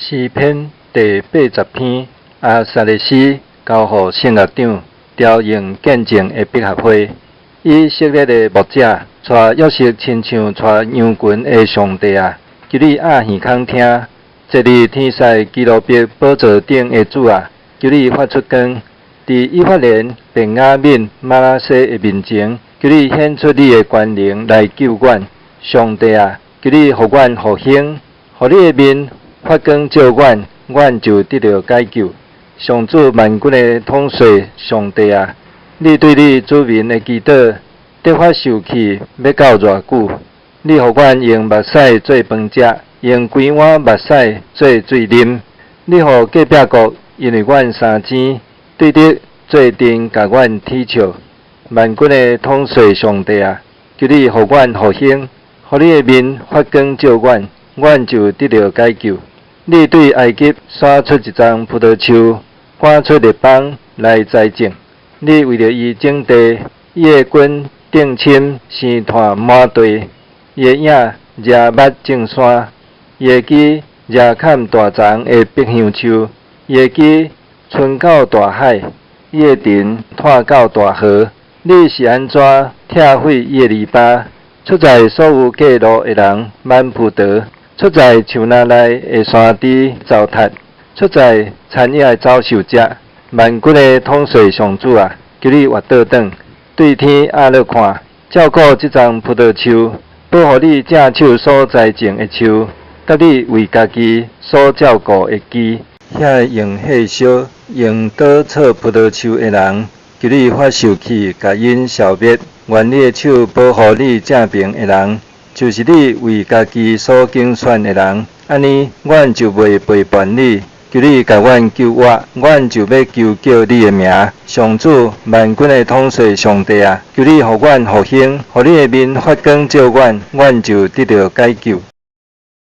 诗篇第80篇，阿撒利斯交予圣乐长，调用见证的百合花。以色列的牧者，带约瑟亲像带羊群的上帝啊！求你压耳孔听，坐伫天使基路伯宝座顶的主啊！求你发出光，伫以法莲、便雅悯、马拉西的面前，求你显出你的权能来救阮。上帝啊！求你互阮复兴，互你的面发光照阮，阮就得到解救。上主万军的统帅上帝啊！你对你子民的祈祷，得发受气要到偌久？你互阮用目屎做饭食，用规碗目屎做水啉。你互隔壁国因为阮三钱对得做阵，甲阮踢笑。万军的统帅上帝啊！求你互阮复兴，互你的面发光照阮，阮就得到解救。你对埃及撒出一丛葡萄树，赶出列邦来栽种。你为着伊种地，伊的根顶深，生炭满地，伊的影热密种山，伊的枝热砍大丛的百香树，伊的枝伸到大海，伊的藤拖到大河。你是安怎拆毁伊的篱笆？出在所有过路的人满葡萄，出在树林内的山猪糟蹋，出在田野的走兽者。万军的统帅上主啊，求你活倒转，对天压落看，照顾这丛葡萄树，保护你正手所栽种的树，甲你为家己所照顾的枝。遐用火烧、用刀插葡萄树的人，求你发受气，甲因消灭。愿你的手保护你正平的人，就是你为家己所竞选的人。安尼，阮就袂背叛你。求你甲阮救我，阮就要求叫你的名。上主万军的统帅上帝啊，求你互阮复兴，互你的面发光照阮，阮就得到解救。